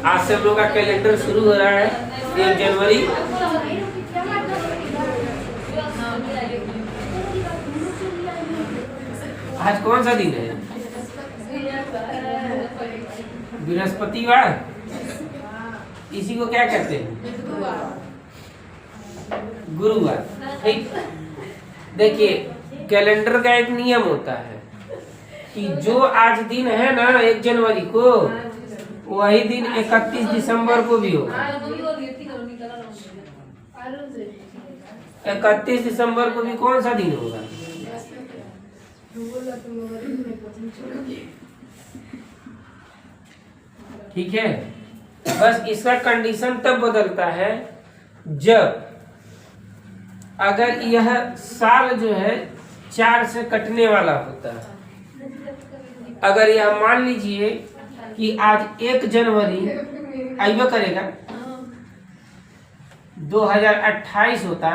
आज से हम लोग का कैलेंडर शुरू हो रहा है 1 जनवरी। आज कौन सा दिन है? बृहस्पतिवार। इसी को क्या कहते हैं? गुरुवार। ठीक। देखिए, कैलेंडर का एक नियम होता है कि जो आज दिन है ना 1 जनवरी को, वही दिन 31 दिसंबर को भी होगा। 31 दिसंबर को भी कौन सा दिन होगा? ठीक है। बस इसका कंडीशन तब बदलता है जब अगर यह साल जो है 4 से कटने वाला होता है। अगर यह मान लीजिए कि आज 1 जनवरी आइबा करेगा 2028 होता,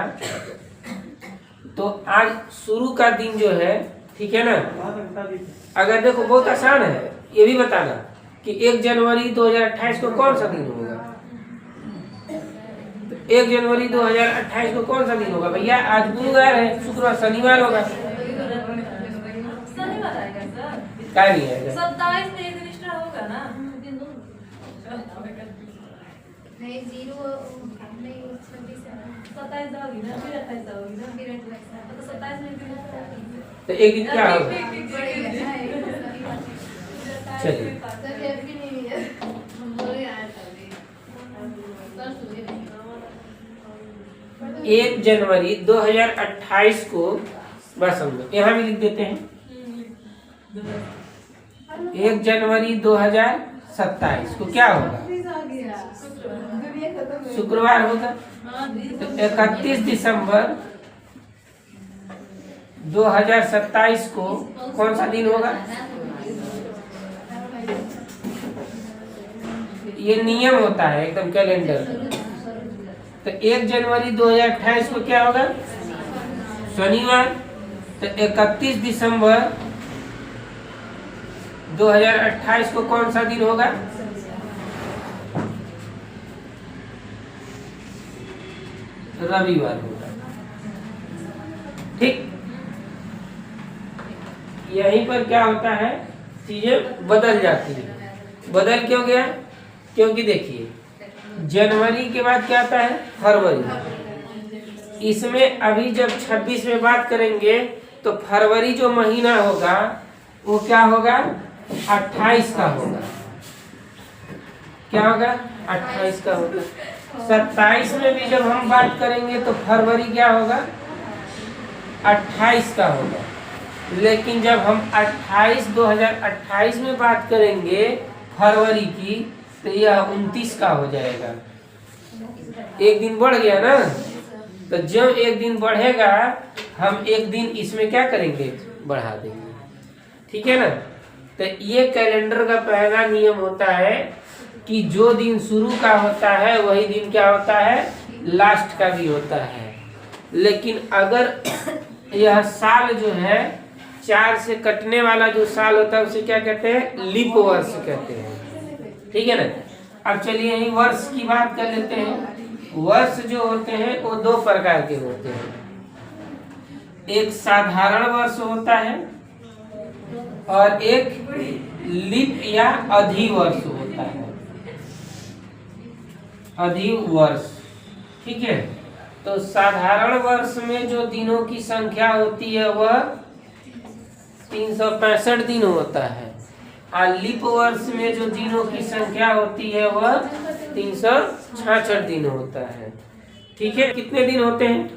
तो आज शुरू का दिन जो है, ठीक है ना, अगर देखो बहुत आसान है ये भी बताना कि 1 जनवरी 2028 को कौन सा दिन होगा। 1 जनवरी 2028 को कौन सा दिन होगा भैया? आज गुरुवार है, शुक्रवार शनिवार होगा। क्या नहीं आएगा? 27 में एक रजिस्टर होगा ना? नहीं 0 नहीं 27 होगी ना, फिर 28 होगी ना, फिर 28 तो 27 में तो एक दिन क्या होगा? चलिए 1 जनवरी 2028 को बस समझो, यहाँ भी लिख देते हैं 1 जनवरी 2027 को क्या होगा? शुक्रवार होगा। तो 31 दिसंबर 2027 को कौन सा दिन होगा? ये नियम होता है एकदम कैलेंडर। तो 1 जनवरी 2028 को क्या होगा? शनिवार। तो 31 दिसंबर 2028 को कौन सा दिन होगा? रविवार होगा। ठीक। यहीं पर क्या होता है, चीजें बदल जाती है। बदल क्यों गया? क्योंकि देखिए, जनवरी के बाद क्या आता है? फरवरी। इसमें अभी जब 26 में बात करेंगे तो फरवरी जो महीना होगा वो क्या होगा? 28 का होगा। क्या होगा? 28 का होगा। 27 में भी जब हम बात करेंगे तो फरवरी क्या होगा? 28 का होगा। लेकिन जब हम 2028 में बात करेंगे फरवरी की, तो यह 29 का हो जाएगा। एक दिन बढ़ गया ना। तो जब एक दिन बढ़ेगा, हम एक दिन इसमें क्या करेंगे? बढ़ा देंगे। ठीक है ना। तो ये कैलेंडर का पहला नियम होता है कि जो दिन शुरू का होता है वही दिन क्या होता है? लास्ट का भी होता है। लेकिन अगर यह साल जो है 4 से कटने वाला जो साल होता है उसे क्या कहते हैं? लीप वर्ष कहते हैं। ठीक है ना। अब चलिए यही वर्ष की बात कर लेते हैं। वर्ष जो होते हैं वो 2 प्रकार के होते हैं। एक साधारण वर्ष होता है और एक लीप या अधिवर्ष होता है। अधिवर्ष। ठीक है। तो साधारण वर्ष में जो दिनों की संख्या होती है वह 365 दिन होता है, और लीप वर्ष में जो दिनों की संख्या होती है वह 366 दिन होता है। ठीक है। कितने दिन होते हैं?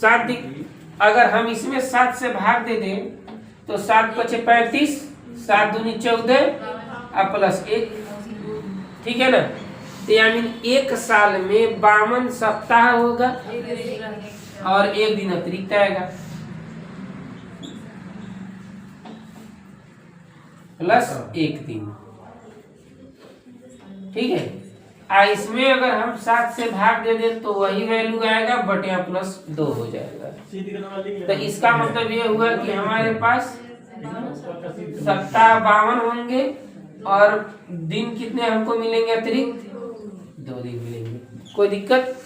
7 दिन। अगर हम इसमें 7 से भाग दे दें तो 7 × 5 = 35, 7 × 2 = 14 और प्लस 1। ठीक है ना। तो यानी एक साल में 52 सप्ताह होगा और एक दिन अतिरिक्त आएगा, प्लस 1 दिन। ठीक है। इसमें अगर हम 7 से भाग दे दें तो वही वैल्यू आएगा, बटे प्लस 2 हो जाएगा। तो इसका मतलब ये हुआ कि हमारे पास सप्ताह 52 होंगे और दिन कितने हमको मिलेंगे अतिरिक्त? 2 दिन मिलेंगे। कोई दिक्कत?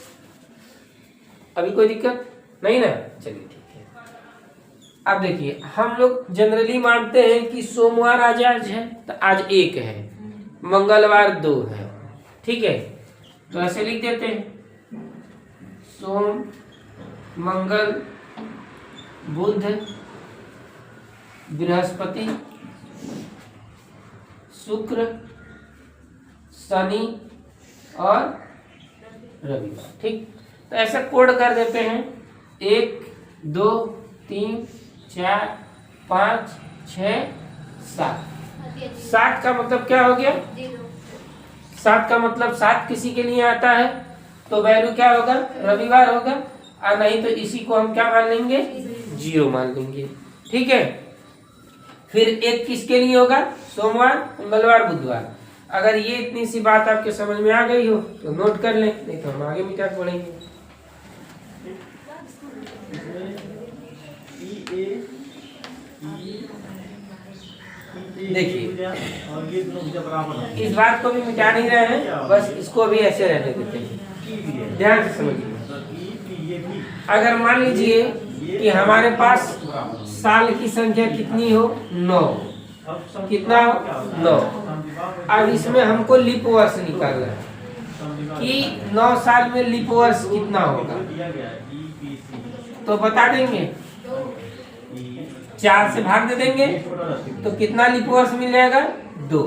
अभी कोई दिक्कत नहीं ना? चलिए ठीक है। अब देखिए, हम लोग जनरली मानते हैं कि सोमवार आज है तो आज 1 है, मंगलवार 2 है, ठीक है। तो ऐसे लिख देते हैं, सोम मंगल बुध बृहस्पति शुक्र शनि और रविवार, ठीक। तो ऐसा कोड कर देते हैं, 1 2 3 4 5 6 7। 7 का मतलब क्या हो गया? 7 का मतलब 7 किसी के लिए आता है तो वैल्यू क्या होगा? रविवार होगा, और नहीं तो इसी को हम क्या मान लेंगे? 0 मान लेंगे, ठीक है। फिर 1 किसके लिए होगा? सोमवार मंगलवार बुधवार। अगर ये इतनी सी बात आपके समझ में आ गई हो तो नोट कर लें, नहीं तो हम आगे मिटा पढ़ेंगे। देखिए, इस बात को भी मिटा नहीं रहे हैं, बस इसको भी ऐसे रहने देते हैं। ध्यान से समझिए, अगर मान लीजिए कि हमारे पास साल की संख्या कितनी हो? 9। कितना हो? 9। अब इसमें हमको लीप वर्ष निकालना है कि 9 साल में लीप वर्ष कितना होगा, तो बता देंगे, 4 से भाग दे देंगे तो कितना लीप वर्ष मिल जाएगा? 2।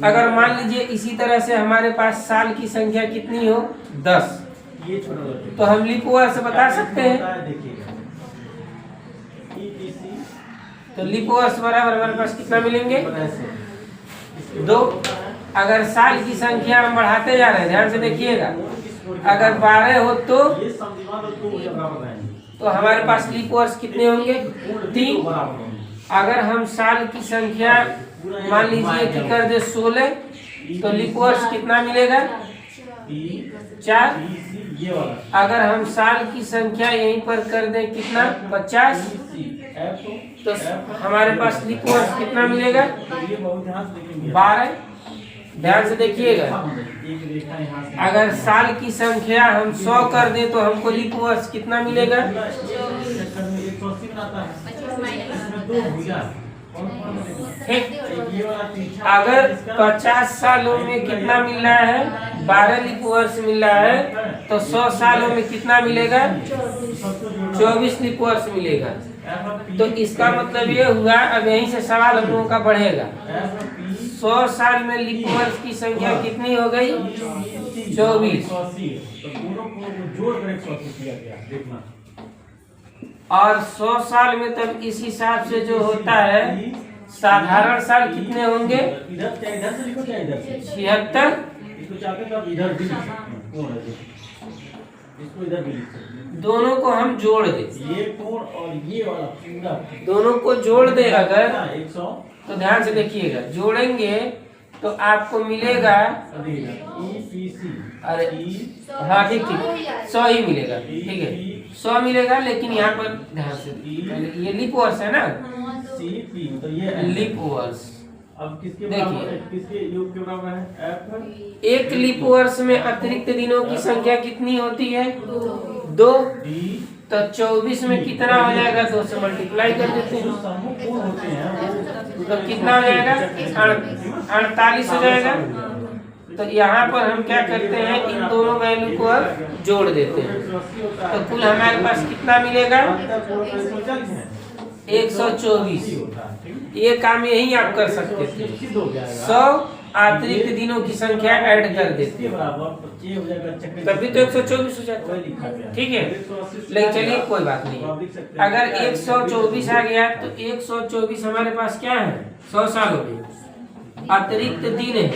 अगर मान लीजिए इसी तरह से हमारे पास साल की संख्या कितनी हो? 10, तो हम लीप वर्ष बता सकते हैं। तो लीप वर्ष बराबर हमारे पास कितना मिलेंगे? 2। अगर साल की संख्या हम बढ़ाते जा रहे हैं, ध्यान से देखिएगा, अगर 12 हो तो हमारे पास लीप वर्ष कितने होंगे? 3। अगर हम साल की संख्या मान लीजिए कि कर दे 16, तो लीप वर्ष कितना मिलेगा? 4। अगर हम साल की संख्या यहीं पर कर दें कितना? 50, तो हमारे पास लीप वर्ष कितना मिलेगा? 12। ध्यान से देखिएगा, अगर साल की संख्या हम 100 कर दें तो हमको लीप वर्ष कितना मिलेगा? अगर 50 सालों में कितना मिल रहा है? 12 लीप वर्ष मिल रहा है, तो 100 सालों में कितना मिलेगा? 24 लीप वर्ष मिलेगा। तो इसका मतलब ये हुआ, अब यहीं से सवाल हम लोगों का बढ़ेगा, 100 साल में लीप वर्ष की संख्या कितनी हो गई? 24। और 100 साल में तब इस हिसाब से जो होता है, साधारण साल कितने होंगे? 76। दोनों को हम जोड़ दे, ये कोण और ये वाला पूरा दोनों को जोड़ दे अगर, तो ध्यान से देखिएगा, जोड़ेंगे तो आपको मिलेगा, अरे हाँ ठीक 100 ही मिलेगा, ठीक है 100 मिलेगा। लेकिन यहाँ पर ध्यान से, ये लीप वर्ष है ना, तो ये लीप वर्ष। अब किसके बराबर है? किसके योग के बराबर है? एक लीप वर्ष में अतिरिक्त दिनों की संख्या कितनी होती है? 2। तो 24 में कितना हो जाएगा? 2 से मल्टीप्लाई कर देते हैं, तो कितना हो जाएगा? 48 हो जाएगा। तो यहाँ पर हम क्या करते हैं, इन दोनों वैल्यू को अब जोड़ देते हैं, तो कुल हमारे पास कितना मिलेगा? 124। ये काम यही आप कर सकते थे, 100 अतिरिक्त दिनों की संख्या ऐड कर देते, तभी तो 124 हो जाता है, ठीक है। लेकिन चलिए कोई बात नहीं, अगर 124 आ गया तो 124 हमारे पास क्या है? 100 साल हो गए, अतिरिक्त दिन है।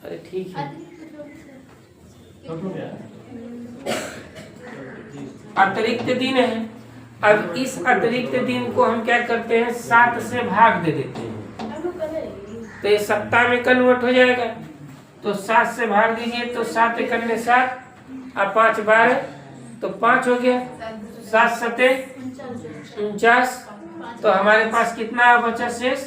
अरे ठीक है, अतिरिक्त दिन है। अब इस अतिरिक्त दिन को हम क्या करते हैं? 7 से भाग दे देते हैं, तो ये सप्ताह में कन्वर्ट हो जाएगा। तो 7 से भाग दीजिए, तो 7 × 7 और 5 12, तो 5 हो गया, 7 × 7 = 49 तो हमारे पास कितना बचा शेष?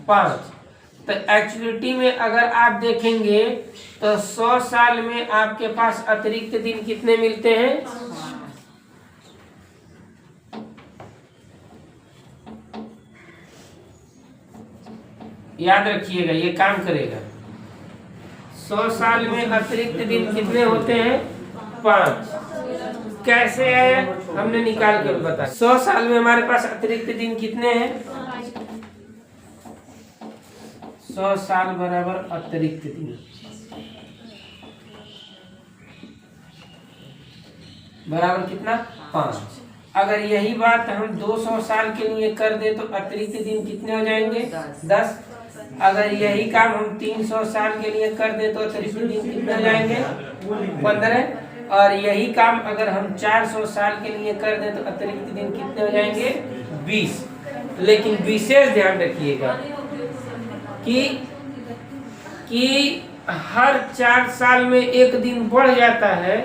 5। तो एक्चुअलिटी में अगर आप देखेंगे तो 100 साल में आपके पास अतिरिक्त दिन कितने मिलते हैं? 5। याद रखिएगा, ये काम करेगा। 100 साल में अतिरिक्त दिन कितने होते हैं? 5। कैसे है हमने निकाल कर बता। 100 साल में हमारे पास अतिरिक्त दिन कितने हैं? 100 साल बराबर अतिरिक्त दिन बराबर कितना? 5। अगर यही बात हम 200 साल के लिए कर दे तो अतिरिक्त दिन कितने हो जाएंगे? 10। अगर यही काम हम 300 साल के लिए कर दे तो अतिरिक्त दिन कितने हो जाएंगे? 15। और यही काम अगर हम 400 साल के लिए कर दे तो अतिरिक्त दिन कितने हो जाएंगे? 20। लेकिन विशेष ध्यान रखिएगा कि हर 4 साल में एक दिन बढ़ जाता है,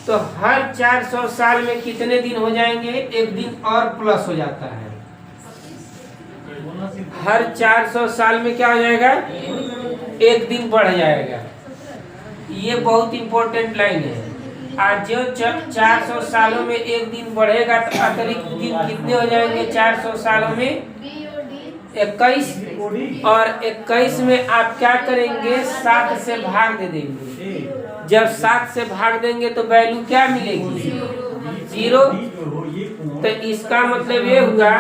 तो हर 400 साल में कितने दिन हो जाएंगे? एक दिन और प्लस हो जाता है। हर 400 साल में क्या हो जाएगा? एक दिन बढ़ जाएगा। ये बहुत इंपॉर्टेंट लाइन है। आज जो 400 सालों में एक दिन बढ़ेगा तो अतिरिक्त दिन कितने हो जाएंगे? 400 सालों में 21। और 21 में आप क्या करेंगे? 7 से भाग दे देंगे। जब 7 से भाग देंगे तो वैल्यू क्या मिलेगी? 0। तो इसका मतलब ये हुआ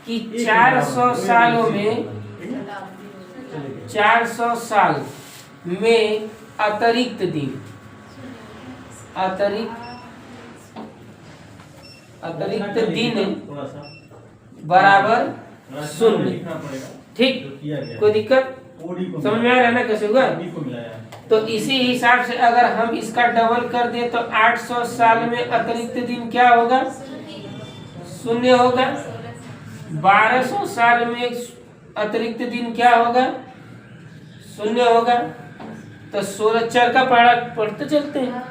कि 400 सालों में 400 साल में अतिरिक्त दिन बराबर 0। ठीक, कोई दिक्कत समझ में आ रहा है ना कैसे हुआ? तो इसी हिसाब से अगर हम इसका डबल कर दें तो 800 साल में अतिरिक्त दिन क्या होगा? 0 होगा। 1200 साल में अतिरिक्त दिन क्या होगा? 0 होगा। तो 16 चर का पढ़ते चलते हैं।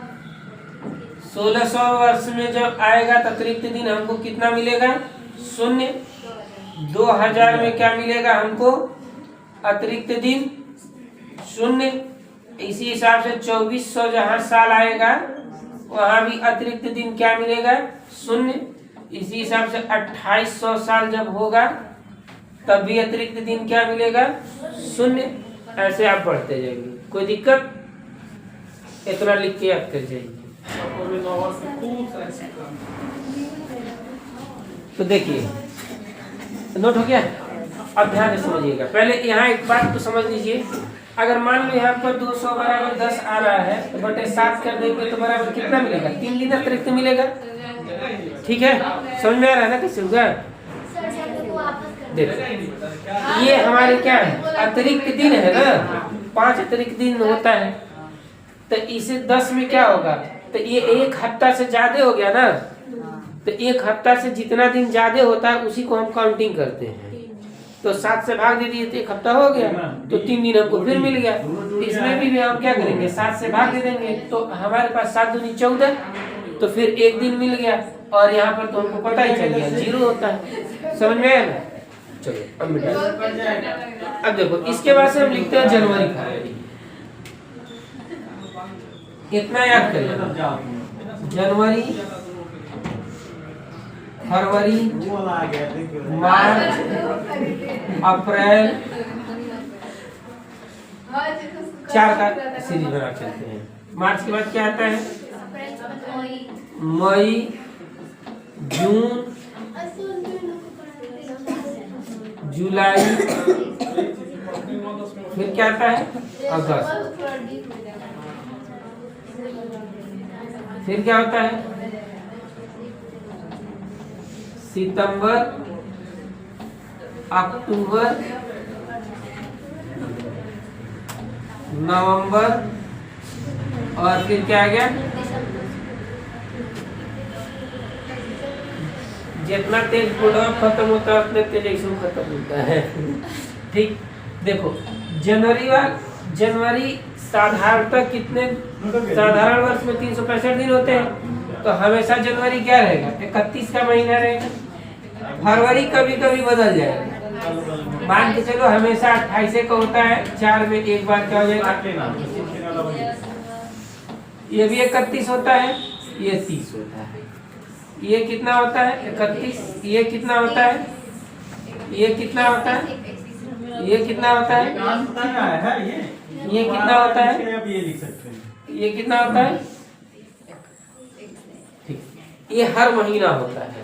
1600 वर्ष में जब आएगा तो अतिरिक्त दिन हमको कितना मिलेगा? 0। 2000 में क्या मिलेगा हमको? अतिरिक्त दिन 0। इसी हिसाब से 2400 जहाँ साल आएगा वहाँ भी अतिरिक्त दिन क्या मिलेगा? 0। इसी हिसाब से 2800 साल जब होगा तब भी अतिरिक्त दिन क्या मिलेगा? 0। ऐसे आप बढ़ते जाएंगे, कोई दिक्कत? इतना लिख के याद कर जाइए। तो देखिए, नोट हो गया? अब ध्यान से समझिएगा। पहले यहाँ एक बात तो समझ लीजिए। अगर मान लो यहाँ पर 200 बराबर 10 आ रहा है तो बटे 7 कर देंगे तो बराबर कितना मिलेगा? 3 दिन अतिरिक्त मिलेगा। ठीक है, समझ में आ रहा है ना कैसे होगा? देखो, ये हमारे क्या है? अतिरिक्त दिन है ना। 5 अतिरिक्त दिन होता है तो इसे 10 में क्या होगा? तो ये 1 हफ्ता से ज्यादा हो गया ना। तो 1 हफ्ता से जितना दिन ज्यादा होता है उसी को हम काउंटिंग करते हैं। तो 7 से भाग दे दिए तो 1 हफ्ता हो गया, तो 3 दिन हमको फिर मिल गया। इसमें भी हम क्या करेंगे? 7 से भाग दे देंगे तो हमारे पास 7 दूनी 14, तो फिर 1 दिन मिल गया। और यहाँ पर तो हमको पता ही चल गया 0 होता है। समझ में आया ना? चलो अब मिटा। अब देखो, इसके बाद से हम लिखते हैं जनवरी फरवरी। कितना याद करें? जनवरी, फरवरी, मार्च, अप्रैल, 4 का सीरीज बना चलते हैं। मार्च के बाद क्या आता है? मई, जून, जुलाई, फिर क्या आता है? अगस्त। फिर क्या होता है? सितंबर, अक्टूबर, नवंबर, और फिर क्या आ गया? जितना तेज प्रोडक्ट खत्म होता है उतने तेज एक्शन खत्म होता है। ठीक, देखो जनवरी साधारणतः कितने? साधारण वर्ष में 365 दिन होते हैं, तो हमेशा जनवरी क्या रहेगा? 31 का महीना रहेगा। फरवरी कभी कभी बदल जाएगा। मान के चलो हमेशा 28 का होता है, 4 में एक बार क्या हो जाएगा, ये भी 31 होता है, ये 30 होता है, ये कितना होता है 31, ये कितना होता है, ये कितना होता है, ये कितना होता है, ये कितना होता है, ये कितना होता है, ठीक, ये हर महीना होता है।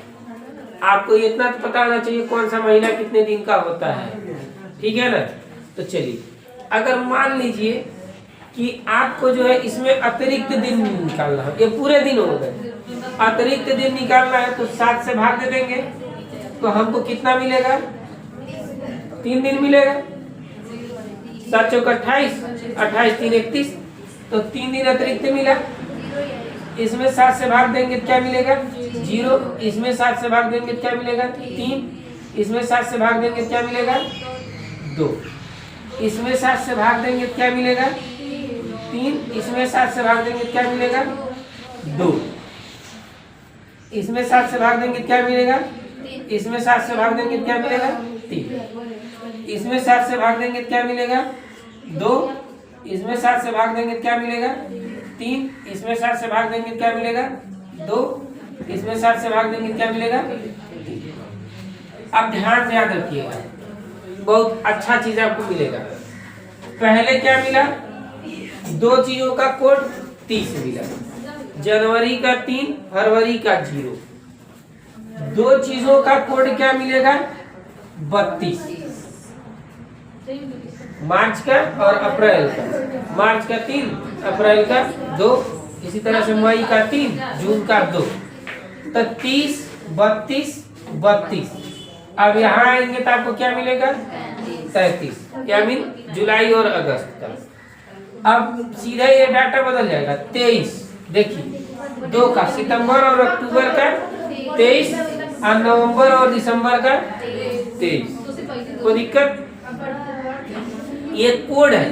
आपको इतना तो पता होना चाहिए कौन सा महीना कितने दिन का होता है, ठीक है ना। तो चलिए, अगर मान लीजिए कि आपको जो है इसमें अतिरिक्त दिन निकालना है, ये पूरे दिन हो गए, अतिरिक्त दिन निकालना है तो 7 से भाग दे देंगे, तो हमको कितना मिलेगा, 3 दिन मिलेगा। 7 चौक 28, 28 3 31, तो 3 दिन अतिरिक्त मिला। इसमें 7 से भाग देंगे क्या मिलेगा, 0। इसमें 7 से भाग देंगे क्या मिलेगा, 3। इसमें 7 से भाग देंगे क्या मिलेगा, 2। इसमें 7 से भाग देंगे क्या मिलेगा, 3। इसमें 7 से भाग देंगे क्या मिलेगा, 2। इसमें 7 से भाग देंगे क्या मिलेगा, इसमें 7 से भाग देंगे क्या मिलेगा, 3। इसमें 7 से भाग देंगे क्या मिलेगा, 2। इसमें 7 से भाग देंगे क्या मिलेगा, 3। इसमें 7 से भाग देंगे क्या मिलेगा, 2। इसमें 7 से भाग देंगे क्या मिलेगा, 3। अब ध्यान से याद रखिएगा, बहुत अच्छा चीज आपको मिलेगा। पहले क्या मिला, 2 चीजों का कोड 30 मिला, जनवरी का 3, फरवरी का 0। 2 चीजों का कोड क्या मिलेगा, 32, मार्च का और अप्रैल का। मार्च का 3, अप्रैल का 2, इसी तरह से मई का 3, जून का 2। तो 30, 32, 32। अब यहाँ आएंगे तो आपको क्या मिलेगा, 33, क्या मिल, जुलाई और अगस्त का। अब सीधा ये डाटा बदल जाएगा, 23। देखिए 2 का, सितंबर और अक्टूबर का 23, और नवंबर और दिसंबर का 23। कोई दिक्कत, ये कोड है,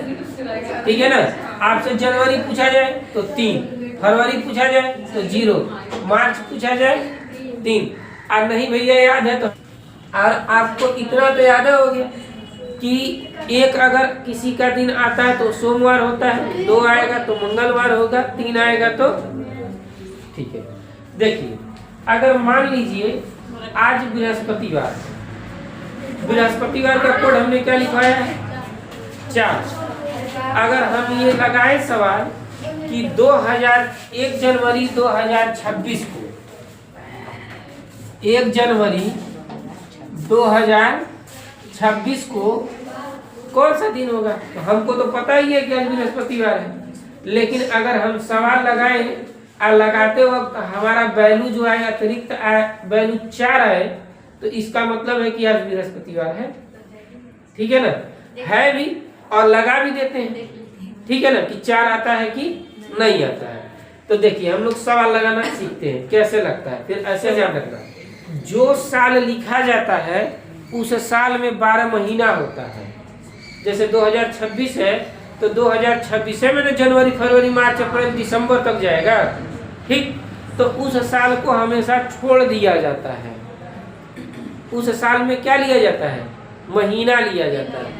ठीक है ना। आपसे जनवरी पूछा जाए तो 3, फरवरी पूछा जाए तो 0, मार्च पूछा जाए 3, और नहीं भैया याद है तो। और आपको इतना तो याद हो गया कि 1 अगर किसी का दिन आता है तो सोमवार होता है, 2 आएगा तो मंगलवार होगा, 3 आएगा तो, ठीक है। देखिए अगर मान लीजिए आज बृहस्पतिवार, बृहस्पतिवार का कोड हमने क्या लिखवाया है, 4। अगर हम ये लगाए सवाल कि 1 जनवरी 2026 को, 1 जनवरी 2026 को कौन सा दिन होगा, तो हमको तो पता ही है कि आज बृहस्पतिवार है। लेकिन अगर हम सवाल लगाएं और लगाते वक्त हमारा वैल्यू जो आए अतिरिक्त वैल्यू 4 आए, तो इसका मतलब है कि आज बृहस्पतिवार है, ठीक है ना, है भी और लगा भी देते हैं, ठीक है ना, कि 4 आता है कि नहीं आता है। तो देखिए हम लोग सवाल लगाना सीखते हैं कैसे लगता है, फिर ऐसे याद रखना, जो साल लिखा जाता है उस साल में 12 महीना होता है। जैसे 2026 है तो 2026 में ना जनवरी, फरवरी, मार्च, अप्रैल, दिसंबर तक जाएगा, ठीक। तो उस साल को हमेशा छोड़ दिया जाता है। उस साल में क्या लिया जाता है, महीना लिया जाता है।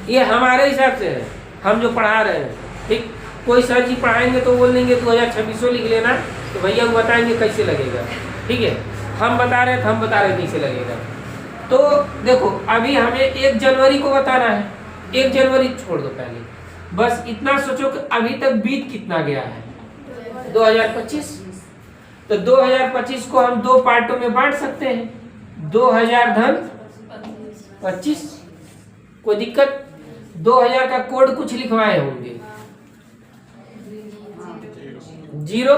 ये हमारे हिसाब से है, हम जो पढ़ा रहे हैं, ठीक। कोई सर जी पढ़ाएंगे तो बोल देंगे 2026 लिख लेना, तो भैया वो बताएंगे कैसे लगेगा, ठीक है। हम बता रहे हैं तो हम बता रहे हैं कैसे लगेगा। तो देखो अभी हमें 1 जनवरी को बताना है, 1 जनवरी छोड़ दो पहले, बस इतना सोचो कि अभी तक बीत कितना गया है, 2025। तो 2025 को हम 2 पार्टों में बांट सकते हैं, 2000 धन 25। कोई दिक्कत, 2000 का कोड कुछ लिखवाए होंगे, 0।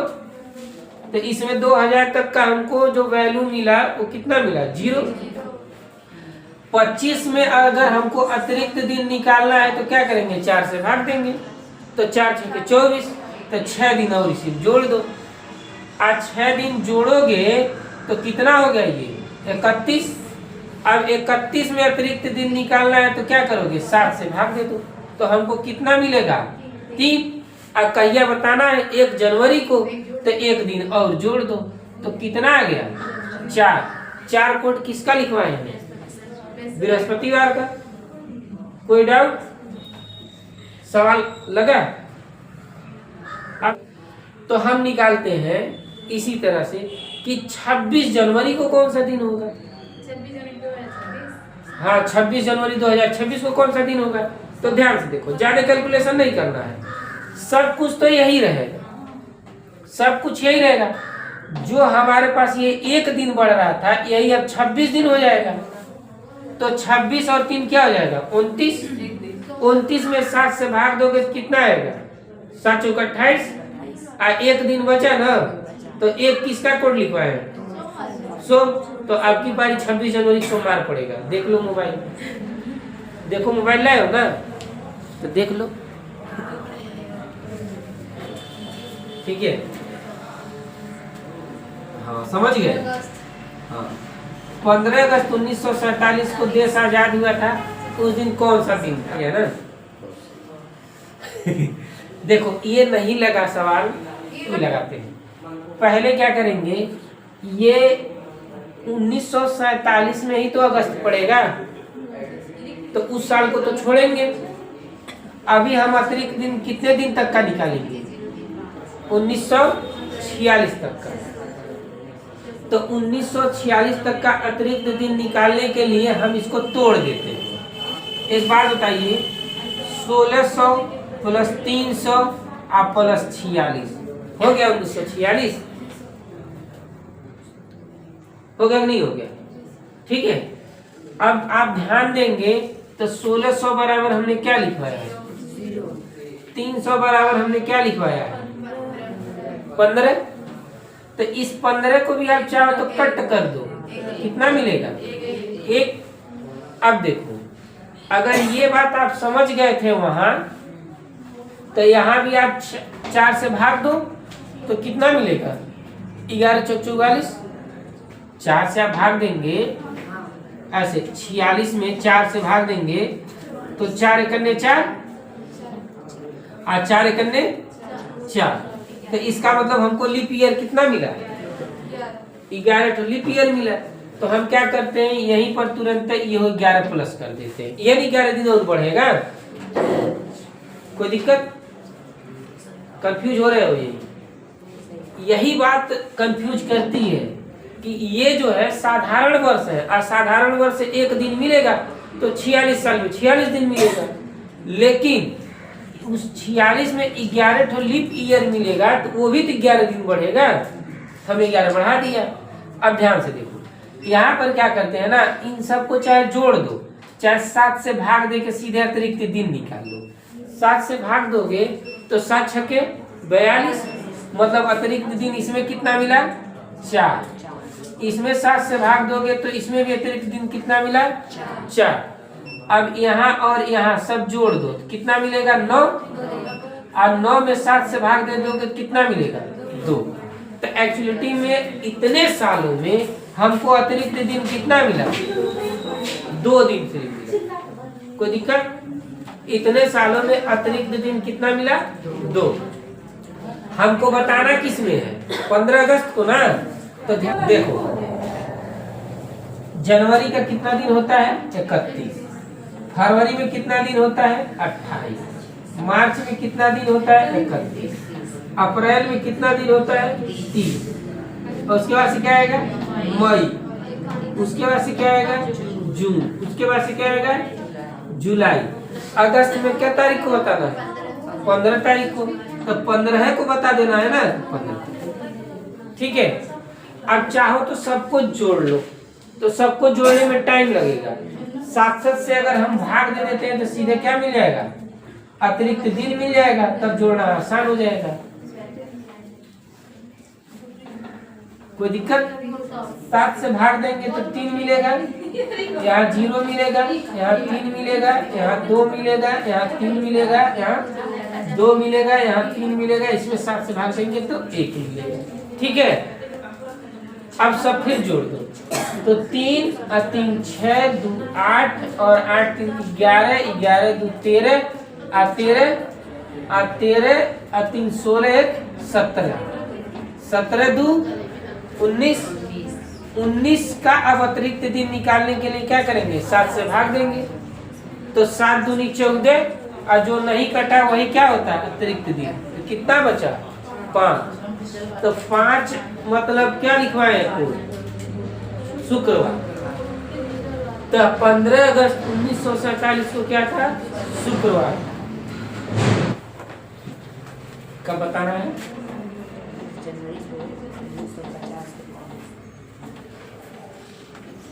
तो इसमें 2000 तक का हमको जो वैल्यू मिला वो कितना मिला, 0। 25 में अगर हमको अतिरिक्त दिन निकालना है तो क्या करेंगे, 4 से भाग देंगे, तो 4 छके 24, तो 6 दिन और इसी जोड़ दो। आज 6 दिन जोड़ोगे तो कितना हो गया, ये 31। अब 31 में अतिरिक्त दिन निकालना है तो क्या करोगे, 7 से भाग दे दो, तो हमको कितना मिलेगा, 3। अब कहिया बताना है 1 जनवरी को, तो 1 दिन और जोड़ दो, तो कितना आ गया, 4। 4 कोड किसका लिखवाए हैं? बृहस्पतिवार का। कोई डाउट? सवाल लगा? अब तो हम निकालते हैं इसी तरह से कि 26 जनवरी को कौन सा दिन होगा? 26 जनवरी 2026। हाँ, 26 जनवरी 2026 को कौन सा दिन होगा? तो ध्यान से देखो, ज्यादा कैलकुलेशन नहीं करना है, सब कुछ तो यही रहेगा, सब कुछ यही रहेगा। जो हमारे पास ये एक दिन बढ़ रहा था, यही अब 26 दिन हो जाएगा। तो 26 और 3 क्या हो जाएगा? 29। 29 में 7 से भाग दोगे तो कितना आएगा? 7 चौका 28। एक दिन बचा ना, तो एक किसका कोड लिखवाए हैं? सोम। तो आपकी पारी 26 जनवरी सोमवार पड़ेगा। देख लो मोबाइल, देखो मोबाइल लाए हो ना, तो देख लो। ठीक है, हाँ समझ गए। हाँ, 15 अगस्त 1947 को देश आजाद हुआ था। उस दिन कौन सा दिन था? है ना देखो, ये नहीं लगा सवाल, ये लगाते हैं। पहले क्या करेंगे, ये 1947 में ही तो अगस्त पड़ेगा, तो उस साल को तो छोड़ेंगे। अभी हम अतिरिक्त दिन कितने दिन तक का निकालेंगे? 1946 तक का। तो 1946 तक का अतिरिक्त दिन निकालने के लिए हम इसको तोड़ देते हैं। एक बात बताइए, 1600 प्लस 300 और प्लस 46 हो गया 1946। हो गया कि नहीं हो गया? ठीक है, अब आप ध्यान देंगे तो 1600 बराबर हमने क्या लिखवाया है? 300 बराबर हमने क्या लिखवाया है? 15। तो इस 15 को भी आप चाहो तो कट कर दो, कितना मिलेगा? 1। अब देखो, अगर ये बात आप समझ गए थे वहां, तो यहाँ भी आप 4 से भाग दो तो कितना मिलेगा? 11 चौक 44। 4 से आप भाग देंगे ऐसे, 46 में 4 से भाग देंगे तो 4 एकन्ने 4 और 4 एकन्ने 4। तो इसका मतलब हमको लीप ईयर कितना मिला? 11 तो लीप ईयर मिला। तो हम क्या करते हैं, यहीं पर तुरंत ये 11 प्लस कर देते हैं, ये नहीं 11 दिन और बढ़ेगा। कोई दिक्कत? कंफ्यूज हो रहे हो? यही बात कंफ्यूज करती है कि ये जो है साधारण वर्ष है, असाधारण वर्ष से एक दिन मिलेगा तो 46 साल में 46 दिन मिलेगा, लेकिन उस 46 में 11 ठो लीप ईयर मिलेगा तो वो भी तो 11 दिन बढ़ेगा। हमने 11 बढ़ा दिया। अब ध्यान से देखो, यहाँ पर क्या करते हैं ना, इन सबको चाहे जोड़ दो, चाहे 7 से भाग दे के सीधे अतिरिक्त दिन निकाल लो। 7 से भाग दोगे तो 7 छक्के 42, मतलब अतिरिक्त दिन इसमें कितना मिला? 4। इसमें 7 से भाग दोगे तो इसमें भी अतिरिक्त दिन कितना मिला? 4। अब यहाँ और यहाँ सब जोड़ दो तो कितना मिलेगा? 9। और 9 में 7 से भाग दे दोगे तो कितना मिलेगा? 2। तो एक्चुअलिटी में इतने सालों में हमको अतिरिक्त दिन कितना मिला? 2 दिन से मिला। कोई दिक्कत? इतने सालों में अतिरिक्त दिन कितना मिला? 2। हमको बताना किस में है? 15 अगस्त को ना। तो देखो, जनवरी का कितना दिन होता है? 31। फरवरी में कितना दिन होता है? 28। मार्च में कितना दिन होता है? 31। अप्रैल में कितना दिन होता है? 30। और उसके बाद से क्या आएगा? मई। उसके बाद से क्या आएगा? जून। उसके बाद से क्या आएगा? जुलाई। अगस्त में क्या तारीख को बताना है? 15 तारीख को। तो 15 को बता देना है ना, 15। ठीक है, अब चाहो तो सबको जोड़ लो, तो सबको जोड़ने में टाइम लगेगा। 7 से अगर हम भाग दे देते हैं तो सीधे क्या मिल जाएगा? अतिरिक्त दिन मिल जाएगा, तब जोड़ना आसान हो जाएगा। कोई दिक्कत? 7 से भाग देंगे तो 3 मिलेगा, यहाँ 0 मिलेगा, यहाँ 3 मिलेगा, यहाँ 2 मिलेगा, यहाँ 3 मिलेगा, यहाँ 2 मिलेगा, यहाँ 3 मिलेगा। इसमें 7 से भाग देंगे तो 1 मिलेगा। ठीक है, अब सब फिर जोड़ दो तो 3 और 3 6, 2 8 और 8 3 11, 11 2 13 और 13 और 13 और 3 16 1 17, 17 2 19 19 का अब अतिरिक्त दिन निकालने के लिए क्या करेंगे, 7 से भाग देंगे। तो 7 दूनी 14, और जो नहीं कटा वही क्या होता है, अतिरिक्त दिन। तो कितना बचा, 5। तो 5 मतलब क्या लिखवाए आपको, शुक्रवार। तो 15 अगस्त 1947 को क्या था, शुक्रवार। कब बताना है, जनवरी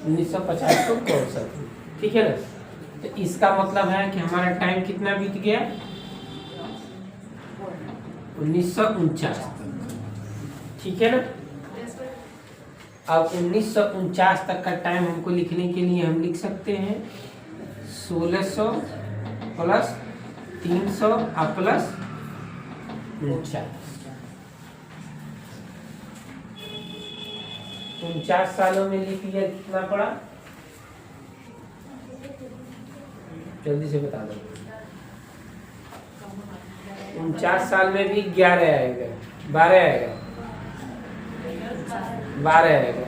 1950 को कौन सा, ठीक है ना। तो इसका मतलब है कि हमारा टाइम कितना बीत गया, 1949 तक, ठीक है ना। अब 1949 तक का टाइम हमको लिखने के लिए हम लिख सकते हैं 1600 प्लस 300 और प्लस 49 सालों में लीप ईयर कितना पड़ा, जल्दी से बता दो। 49 साल में भी 11 आएगा, 12 आएगा, 12 आएगा।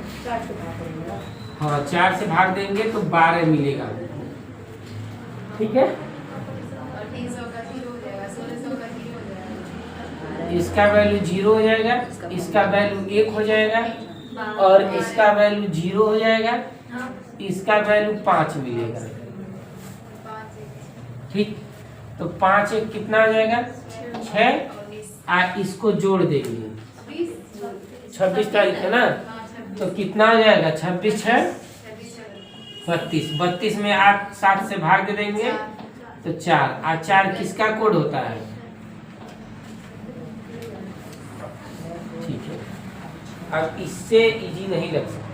हाँ, 4 से भाग देंगे तो 12 मिलेगा, ठीक है। इसका वैल्यू 0 हो जाएगा, इसका वैल्यू 1 हो जाएगा, और इसका वैल्यू 0 हो जाएगा, इसका वैल्यू 5 मिलेगा, ठीक। तो 5 1 कितना आ जाएगा, 6। और इसको जोड़ देंगे, 26 तारीख है ना, तो कितना आ जाएगा, 26 6 32। 32 में 8 7 से भाग दे देंगे तो 4। और 4 किसका कोड होता है, ठीक है। अब इससे इजी नहीं लग सकता।